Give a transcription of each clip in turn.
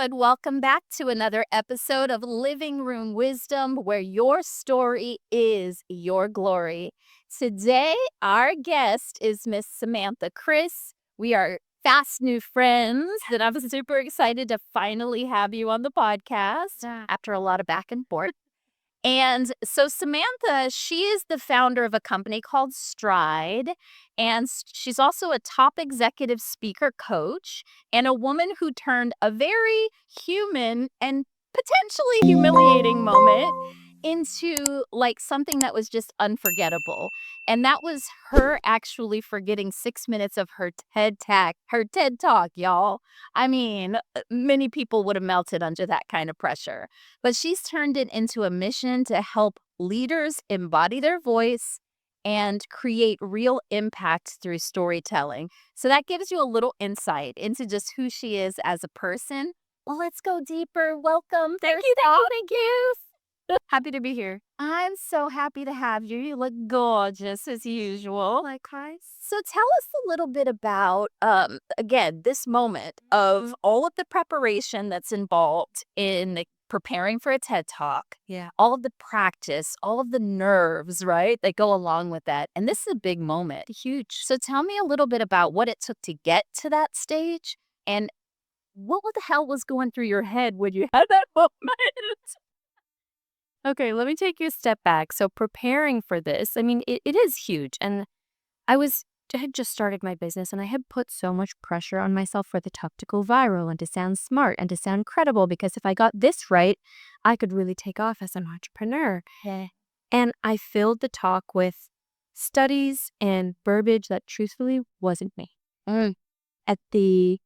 and welcome back to another episode of Living Room Wisdom, where your story is your glory. Today, our guest is Miss Samantha Kris. We are fast new friends, and I'm super excited to finally have you on the podcast after a lot of back and forth. And so Samantha, she is the founder of a company called Stride, and she's also a top executive speaker coach and a woman who turned a very human and potentially humiliating moment into like something that was just unforgettable. And that was her actually forgetting 6 minutes of her TED Talk, y'all. I mean, many people would have melted under that kind of pressure. But she's turned it into a mission to help leaders embody their voice and create real impact through storytelling. So that gives you a little insight into just who she is as a person. Well, let's go deeper. Welcome. Thank you. Happy to be here. I'm so happy to have you. You look gorgeous as usual. Likewise. So tell us a little bit about, again, this moment of all of the preparation that's involved in preparing for a TED Talk. Yeah. All of the practice, all of the nerves, right, that go along with that. And this is a big moment. Huge. So tell me a little bit about what it took to get to that stage and what the hell was going through your head when you had that moment? Okay, let me take you a step back. So preparing for this, I mean, it is huge. And I had just started my business and I had put so much pressure on myself for the talk to go viral and to sound smart and to sound credible, because if I got this right, I could really take off as an entrepreneur. Yeah. And I filled the talk with studies and verbiage that truthfully wasn't me. At the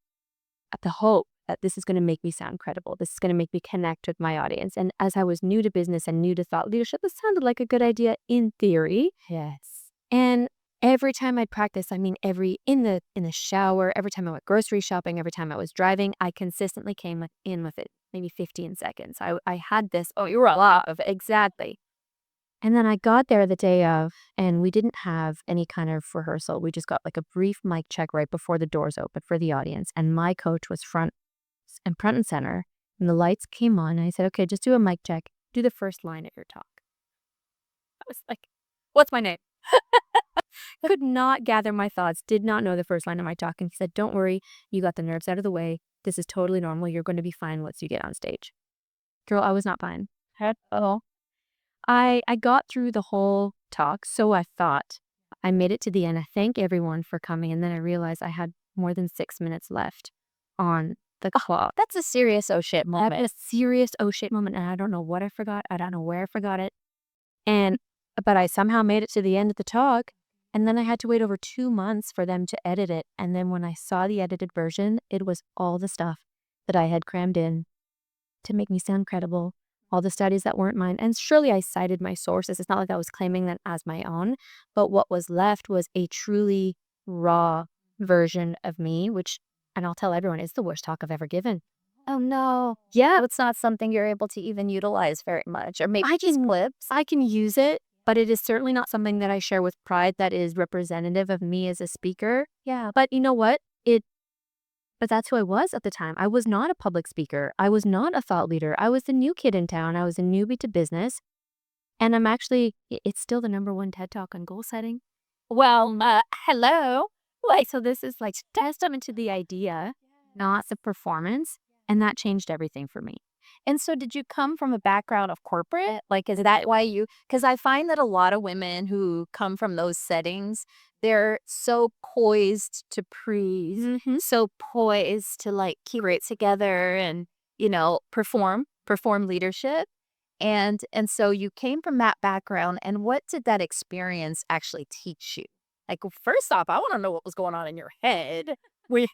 hope that this is going to make me sound credible. This is going to make me connect with my audience. And as I was new to business and new to thought leadership, this sounded like a good idea in theory. Yes. And every time I'd practice, I mean, in the shower, every time I went grocery shopping, every time I was driving, I consistently came in with it, maybe 15 seconds. I had this. Oh, you were a lot of it. Exactly. And then I got there the day of, and we didn't have any kind of rehearsal. We just got like a brief mic check right before the doors opened for the audience. And my coach was front and center. And the lights came on. And I said, okay, just do a mic check. Do the first line of your talk. I was like, what's my name? Could not gather my thoughts, did not know the first line of my talk. And he said, don't worry, you got the nerves out of the way. This is totally normal. You're going to be fine once you get on stage. Girl, I was not fine at all. I got through the whole talk, so I thought. I made it to the end. I thank everyone for coming, and then I realized I had more than 6 minutes left on the clock. That's a serious oh shit moment. That was a serious oh shit moment, and I don't know what I forgot. I don't know where I forgot it. But I somehow made it to the end of the talk, and then I had to wait over 2 months for them to edit it. And then when I saw the edited version, it was all the stuff that I had crammed in to make me sound credible. All the studies that weren't mine. And surely I cited my sources. It's not like I was claiming them as my own. But what was left was a truly raw version of me, which, and I'll tell everyone, is the worst talk I've ever given. Oh, no. Yeah. It's not something you're able to even utilize very much. Or maybe clips. I can use it, but it is certainly not something that I share with pride that is representative of me as a speaker. Yeah. But you know what? But that's who I was at the time. I was not a public speaker. I was not a thought leader. I was the new kid in town. I was a newbie to business. And it's still the #1 TED Talk on goal setting. Well, hello. So this is like testament to the idea, not the performance. And that changed everything for me. And so did you come from a background of corporate? Like, is that why because I find that a lot of women who come from those settings, they're so poised to breathe, so poised to like keep it together and, perform leadership. And so you came from that background, and what did that experience actually teach you? Like, first off, I want to know what was going on in your head. I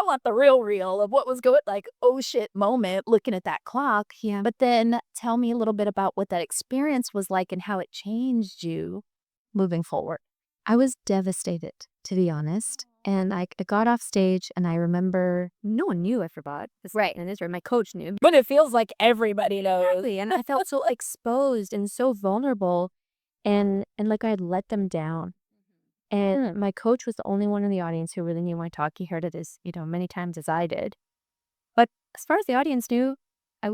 want the real of what was going, like, oh shit moment looking at that clock. Yeah. But then tell me a little bit about what that experience was like and how it changed you moving forward. I was devastated, to be honest. And I got off stage, and I remember no one knew I forgot. Right. And Israel, my coach knew. But it feels like everybody knows. Exactly. And I felt so exposed and so vulnerable, and like I had let them down. And my coach was the only one in the audience who really knew my talk. He heard it as, many times as I did. But as far as the audience knew,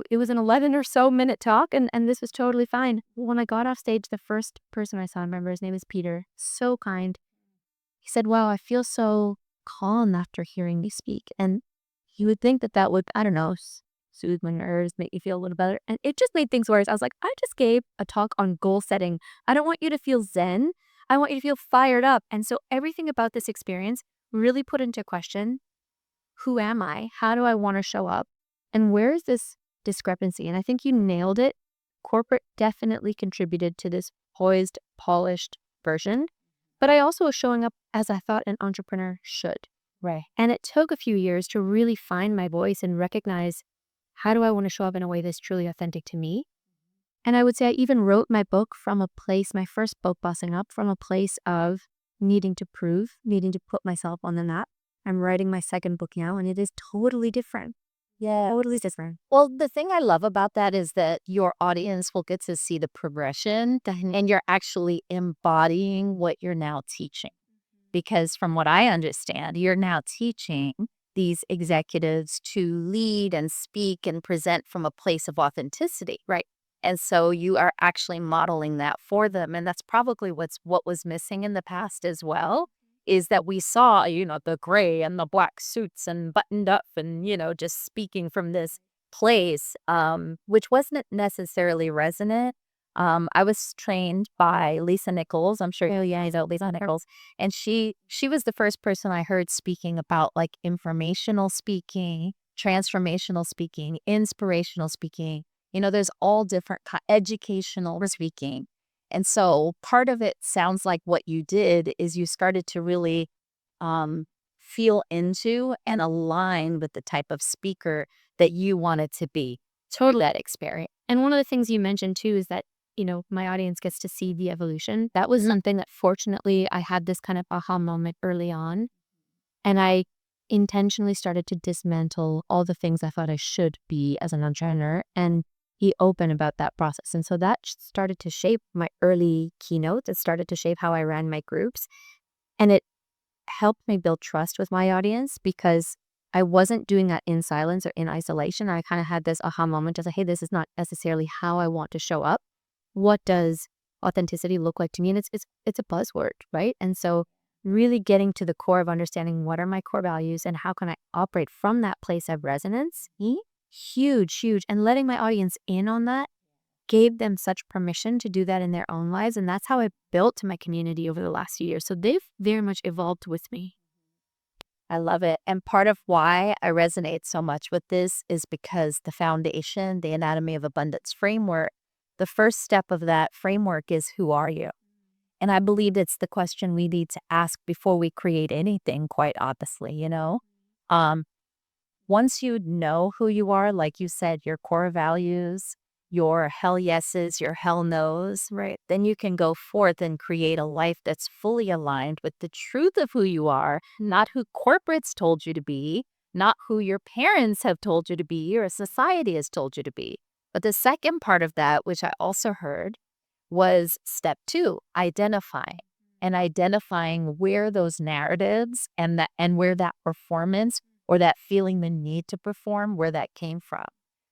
it was an 11 or so minute talk, and this was totally fine. When I got off stage, the first person I saw, I remember his name was Peter, so kind. He said, "Wow, I feel so calm after hearing you speak." And you would think that that would, I don't know, soothe my nerves, make me feel a little better. And it just made things worse. I was like, I just gave a talk on goal setting. I don't want you to feel zen. I want you to feel fired up. And so everything about this experience really put into question, who am I? How do I want to show up? And where is this discrepancy? And I think you nailed it. Corporate definitely contributed to this poised, polished version. But I also was showing up as I thought an entrepreneur should. Right. And it took a few years to really find my voice and recognize, how do I want to show up in a way that's truly authentic to me? And I would say I even wrote my book from a place, my first book, Bossing Up, from a place of needing to prove, needing to put myself on the map. I'm writing my second book now, and it is totally different. Yeah. Totally different. Well, the thing I love about that is that your audience will get to see the progression and you're actually embodying what you're now teaching. Because from what I understand, you're now teaching these executives to lead and speak and present from a place of authenticity. Right. And so you are actually modeling that for them. And that's probably what was missing in the past as well, is that we saw, the gray and the black suits and buttoned up and, just speaking from this place, which wasn't necessarily resonant. I was trained by Lisa Nichols. I'm sure you know Lisa Nichols. And she was the first person I heard speaking about like informational speaking, transformational speaking, inspirational speaking. There's all different educational speaking. And so part of it sounds like what you did is you started to really um, feel into and align with the type of speaker that you wanted to be. Totally that experience. And one of the things you mentioned too is that, my audience gets to see the evolution. That was something that fortunately I had this kind of aha moment early on. And I intentionally started to dismantle all the things I thought I should be as an entrepreneur and be open about that process. And so that started to shape my early keynotes. It started to shape how I ran my groups. And it helped me build trust with my audience because I wasn't doing that in silence or in isolation. I kind of had this aha moment to say, hey, this is not necessarily how I want to show up. What does authenticity look like to me? And it's a buzzword, right? And so really getting to the core of understanding what are my core values and how can I operate from that place of resonance, huge, huge. And letting my audience in on that gave them such permission to do that in their own lives. And that's how I built my community over the last few years. So they've very much evolved with me. I love it. And part of why I resonate so much with this is because the foundation, the Anatomy of Abundance framework, the first step of that framework is, who are you? And I believe it's the question we need to ask before we create anything, quite honestly. Um, Once you know who you are, like you said, your core values, your hell yeses, your hell nos, right? Then you can go forth and create a life that's fully aligned with the truth of who you are, not who corporates told you to be, not who your parents have told you to be or society has told you to be. But the second part of that, which I also heard, was step two, identifying and identifying where those narratives and where that performance or that feeling the need to perform, where that came from.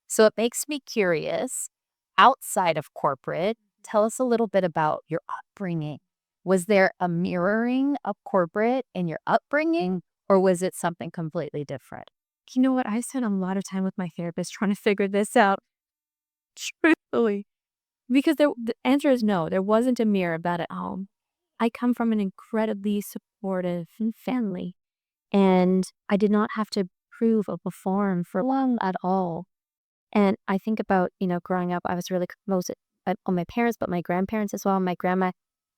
So it makes me curious, outside of corporate, tell us a little bit about your upbringing. Was there a mirroring of corporate in your upbringing, or was it something completely different? You know what? I spent a lot of time with my therapist trying to figure this out, truthfully, because the answer is no, there wasn't a mirror about at home. I come from an incredibly supportive family, and I did not have to prove or perform for long at all. And I think about, growing up, I was really close on my parents, but my grandparents as well. My grandma, I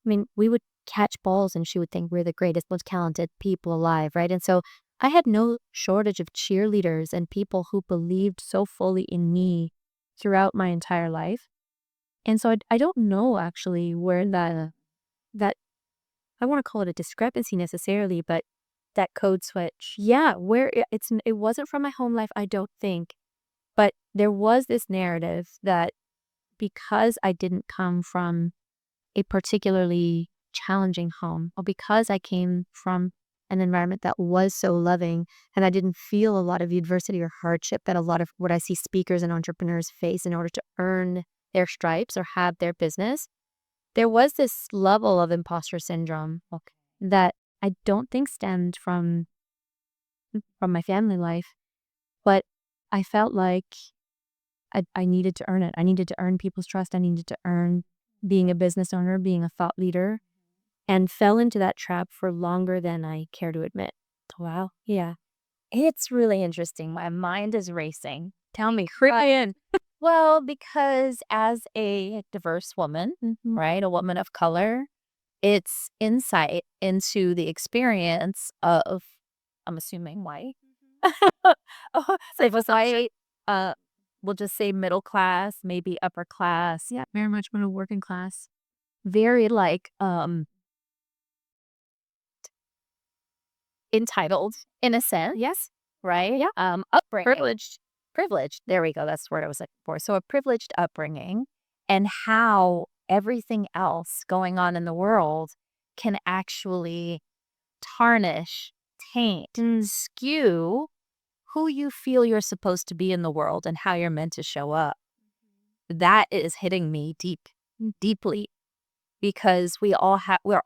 mean, we would catch balls and she would think we're the greatest, most talented people alive, right? And so I had no shortage of cheerleaders and people who believed so fully in me throughout my entire life. And so I don't know actually where that I want to call it a discrepancy necessarily, but That code switch. yeah, where it wasn't from my home life, I don't think. But there was this narrative that because I didn't come from a particularly challenging home, or because I came from an environment that was so loving, and I didn't feel a lot of the adversity or hardship that a lot of what I see speakers and entrepreneurs face in order to earn their stripes or have their business. There was this level of imposter syndrome that I don't think stemmed from my family life, but I felt like I needed to earn it. I needed to earn people's trust. I needed to earn being a business owner, being a thought leader, and fell into that trap for longer than I care to admit. Wow. Yeah. It's really interesting. My mind is racing. Tell me, Ryan. Well, because as a diverse woman, right, a woman of color, it's insight into the experience of, I'm assuming white. So if it's white, uh, we'll just say middle class, maybe upper class. Yeah, very much middle working class. Very like Entitled in a sense. yes, Right? yeah, Upbringing. privileged. Privileged. There we go. That's the word I was looking for. So a privileged upbringing and how everything else going on in the world can actually tarnish, taint, skew who you feel you're supposed to be in the world and how you're meant to show up. That is hitting me deeply because we're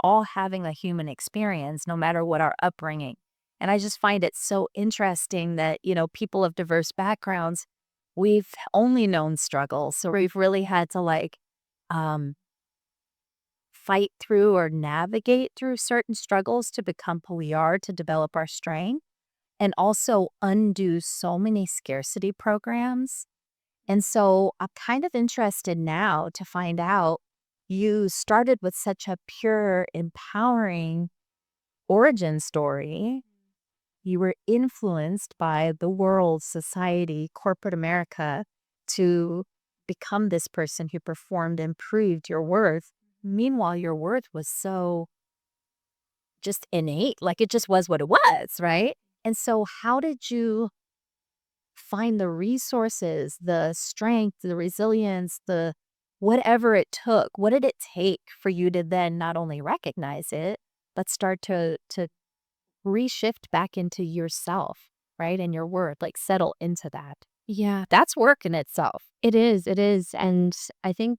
all having a human experience no matter what our upbringing. And I just find it so interesting that, people of diverse backgrounds, we've only known struggles. So we've really had to um fight through or navigate through certain struggles to become who we are, to develop our strength, and also undo so many scarcity programs. And so I'm kind of interested now to find out you started with such a pure, empowering origin story. You were influenced by the world, society, corporate America to become this person who performed and proved your worth. Meanwhile, your worth was so just innate, like it just was what it was, right? And so, how did you find the resources, the strength, the resilience, the whatever it took? What did it take for you to then not only recognize it, but start to reshift back into yourself, right? And your worth, like settle into that. Yeah, That's work in itself. it is. It is. And I think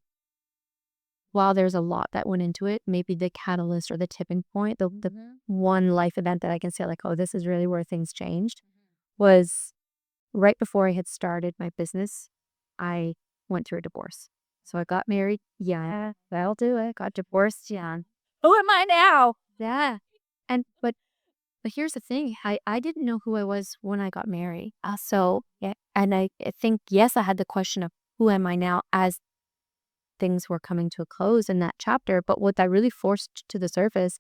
while there's a lot that went into it, maybe the catalyst or the tipping point, the one life event that I can say, like, oh, this is really where things changed, was right before I had started my business. I went through a divorce. So I got married. Yeah, that'll do it. Got divorced. Yeah. Who am I now? Yeah. And but here's the thing. I didn't know who I was when I got married. So yeah, and I think yes, I had the question of who am I now as things were coming to a close in that chapter. But what that really forced to the surface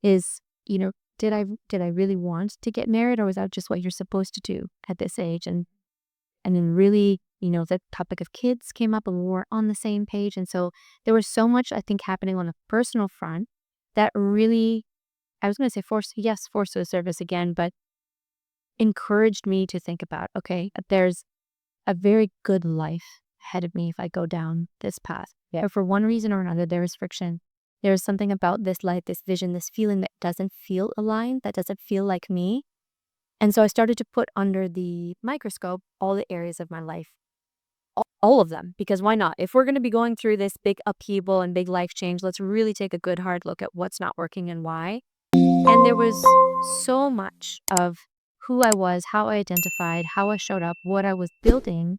is, did I really want to get married, or was that just what you're supposed to do at this age? And then really, the topic of kids came up and we weren't on the same page. And so there was so much, I think, happening on a personal front that really, I was going to say force to the surface again, but encouraged me to think about, okay, there's a very good life ahead of me if I go down this path. Yeah. But for one reason or another, there is friction. There's something about this life, this vision, this feeling that doesn't feel aligned, that doesn't feel like me. And so I started to put under the microscope all the areas of my life, all of them, because why not? If we're going to be going through this big upheaval and big life change, let's really take a good hard look at what's not working and why. And there was so much of who I was, how I identified, how I showed up, what I was building,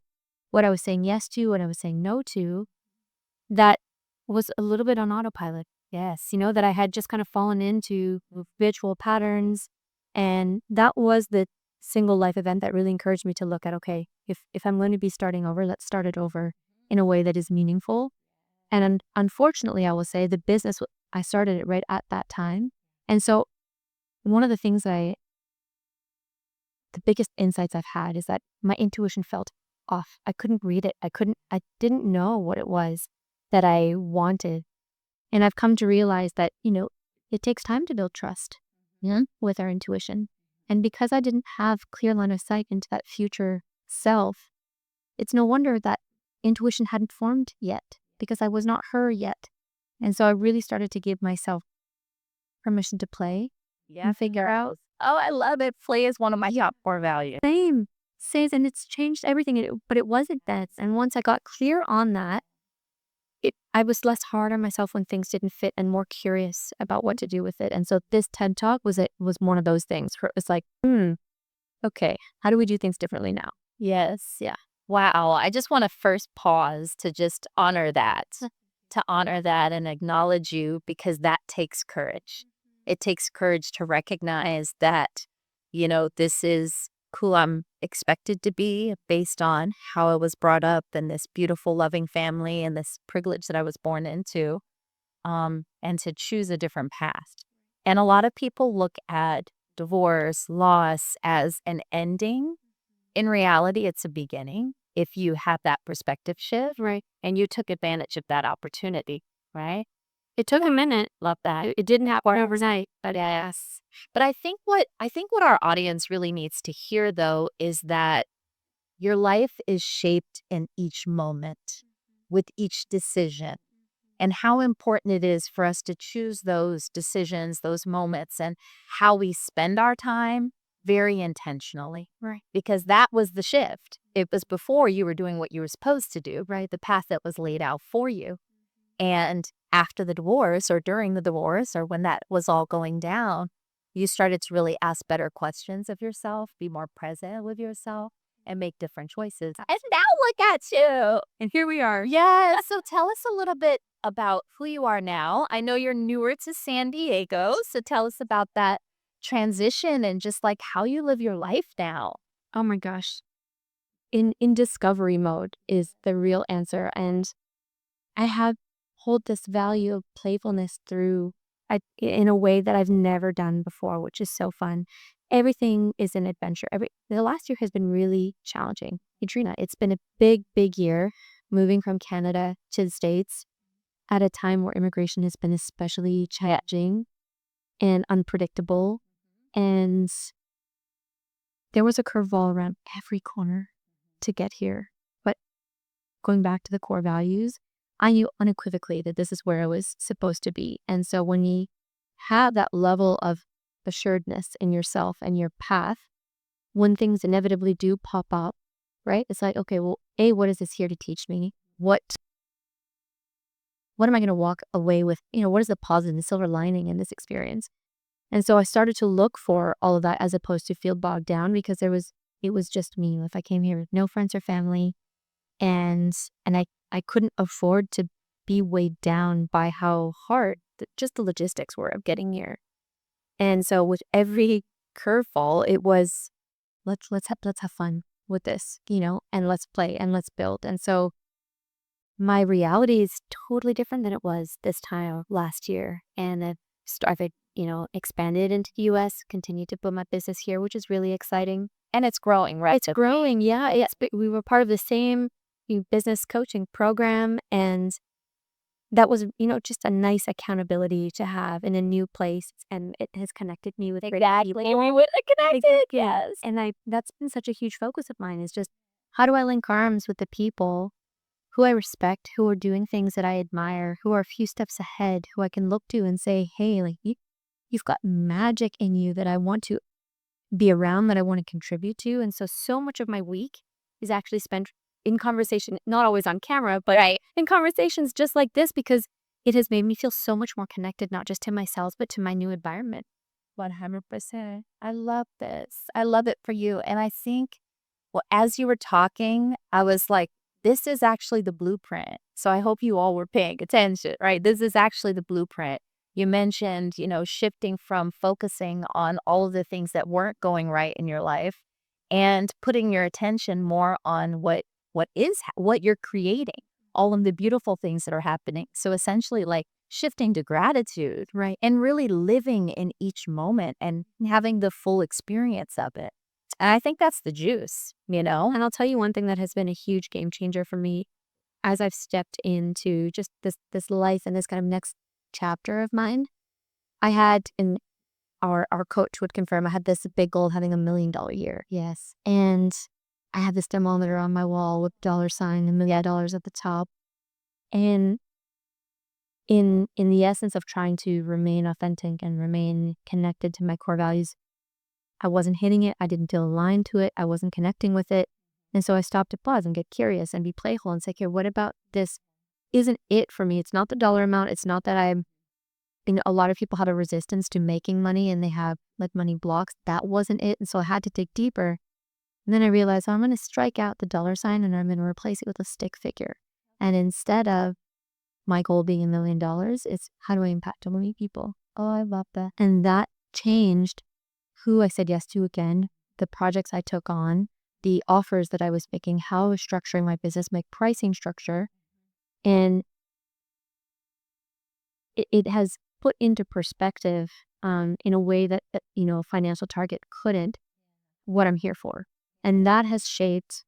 what I was saying yes to, what I was saying no to, that was a little bit on autopilot. Yes, that I had just kind of fallen into habitual patterns. And that was the single life event that really encouraged me to look at, okay, if I'm going to be starting over, let's start it over in a way that is meaningful. And unfortunately, I will say the business, I started it right at that time. And so one of the things the biggest insights I've had is that my intuition felt off. I couldn't read it. I didn't know what it was that I wanted. And I've come to realize that, it takes time to build trust with our intuition. And because I didn't have clear line of sight into that future self, it's no wonder that intuition hadn't formed yet because I was not her yet. And so I really started to give myself permission to play Yeah. and figure out. Oh, I love it. Play is one of my top core values. Same. Says, and it's changed everything. But it wasn't that. And once I got clear on that, I was less hard on myself when things didn't fit and more curious about what to do with it. And so this TED Talk was one of those things where it was like, okay, how do we do things differently now? Yes. Yeah. Wow. I just want to first pause to just honor that, and acknowledge you because that takes courage. It takes courage to recognize that, this is who I'm expected to be based on how I was brought up in this beautiful, loving family and this privilege that I was born into, and to choose a different path. And a lot of people look at divorce, loss as an ending. In reality, it's a beginning if you have that perspective shift, Right. and you took advantage of that opportunity, right? It took a minute. Love that. It didn't happen overnight. But Yes. But I think what our audience really needs to hear though is that your life is shaped in each moment with each decision, and how important it is for us to choose those decisions, those moments, and how we spend our time very intentionally. Right. Because that was the shift. It was before you were doing what you were supposed to do, right? The path that was laid out for you. And after the divorce or during the divorce or when that was all going down, you started to really ask better questions of yourself, be more present with yourself, and make different choices. And now look at you. and here we are. Yes. So tell us a little bit about who you are now. I know you're newer to San Diego. So tell us about that transition and just like how you live your life now. Oh my gosh. In discovery mode is the real answer. And I have hold this value of playfulness through in a way that I've never done before, which is so fun. Everything is an adventure. The last year has been really challenging. Patrina, it's been a big, big year moving from Canada to the States at a time where immigration has been especially challenging and unpredictable. And there was a curveball around every corner to get here. But going back to the core values, I knew unequivocally that this is where I was supposed to be. And so when you have that level of assuredness in yourself and your path, when things inevitably do pop up, right? It's like, okay, well, A, what is this here to teach me? What am I going to walk away with? What is the positive and silver lining in this experience? And so I started to look for all of that as opposed to feel bogged down because it was just me. If I came here with no friends or family, and I couldn't afford to be weighed down by how hard just the logistics were of getting here. And so with every curveball, it was let's have fun with this, and let's play and let's build. And so my reality is totally different than it was this time last year. And I've expanded into the US, continued to build my business here, which is really exciting. And it's growing, right? It's growing, yeah. We were part of the same business coaching program, and that was, just a nice accountability to have in a new place, and it has connected me with great people. We would have connected. Yes. And that's been such a huge focus of mine is just how do I link arms with the people who I respect, who are doing things that I admire, who are a few steps ahead, who I can look to and say, hey, like you've got magic in you that I want to be around, that I want to contribute to. And so much of my week is actually spent in conversation, not always on camera, but Right. in conversations just like this, because it has made me feel so much more connected, not just to myself, but to my new environment. 100%. I love this. I love it for you. And I think, well, as you were talking, I was like, this is actually the blueprint. So I hope you all were paying attention, right? This is actually the blueprint. You mentioned, shifting from focusing on all of the things that weren't going right in your life and putting your attention more on what you're creating, all of the beautiful things that are happening. So essentially like shifting to gratitude, Right. and really living in each moment and having the full experience of it. And I think that's the juice, And I'll tell you one thing that has been a huge game changer for me as I've stepped into just this life and this kind of next chapter of mine. I had in our coach would confirm I had this big goal of having $1 million year. Yes. And I had this thermometer on my wall with $, $1 million at the top. And in the essence of trying to remain authentic and remain connected to my core values, I wasn't hitting it. I didn't feel aligned to it. I wasn't connecting with it. And so I stopped to pause and get curious and be playful and say, okay, what about this isn't it for me? It's not the dollar amount. It's not that a lot of people have a resistance to making money and they have like money blocks. That wasn't it. And so I had to dig deeper. And then I realized, I'm going to strike out the dollar sign and I'm going to replace it with a stick figure. And instead of my goal being $1 million, it's how do I impact a million people? Oh, I love that. And that changed who I said yes to again, the projects I took on, the offers that I was making, how I was structuring my business, my pricing structure. And it has put into perspective in a way that, a financial target couldn't, what I'm here for. And that has shaped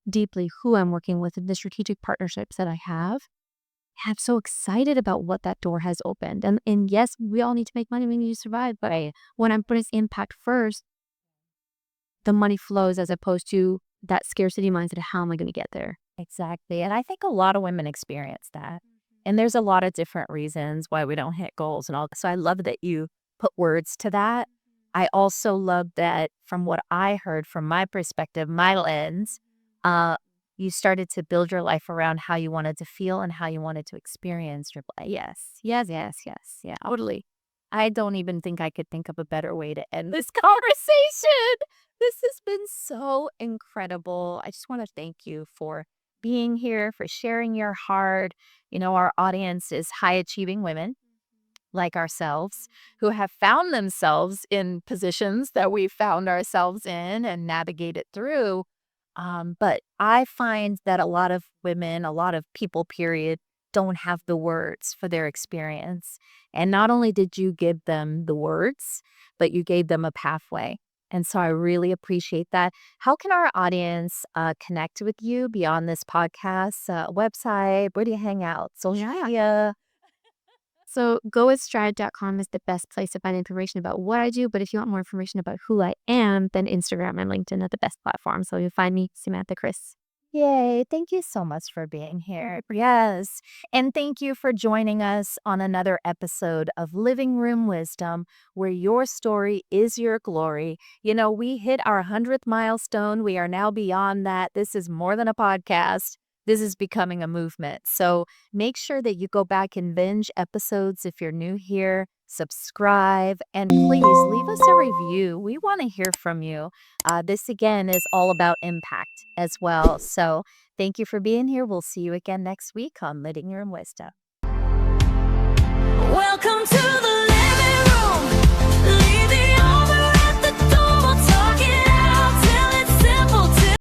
deeply who I'm working with and the strategic partnerships that I have. I'm so excited about what that door has opened. And yes, we all need to make money, we need to survive. But when I'm putting impact first, the money flows as opposed to that scarcity mindset of how am I going to get there? Exactly. And I think a lot of women experience that. And there's a lot of different reasons why we don't hit goals and all. So I love that you put words to that. I also love that from what I heard from my perspective, my lens, uh, you started to build your life around how you wanted to feel and how you wanted to experience your life. Yes, yes, yes, yes. Yeah, totally. I don't even think I could think of a better way to end this conversation. This has been so incredible. I just want to thank you for being here, for sharing your heart. Our audience is high achieving women like ourselves who have found themselves in positions that we found ourselves in and navigated through. But I find that a lot of women, a lot of people, period, don't have the words for their experience. And not only did you give them the words, but you gave them a pathway. And so I really appreciate that. How can our audience connect with you beyond this podcast, website? Where do you hang out? Social media? So gowithstride.com is the best place to find information about what I do. But if you want more information about who I am, then Instagram and LinkedIn are the best platform. So you'll find me, Samantha Kris. Yay. Thank you so much for being here. Yes. And thank you for joining us on another episode of Living Room Wisdom, where your story is your glory. We hit our 100th milestone. We are now beyond that. This is more than a podcast. This is becoming a movement. So make sure that you go back and binge episodes if you're new here. Subscribe and please leave us a review. We want to hear from you. This again is all about impact as well. So thank you for being here. We'll see you again next week on Living Room Wisdom. Welcome to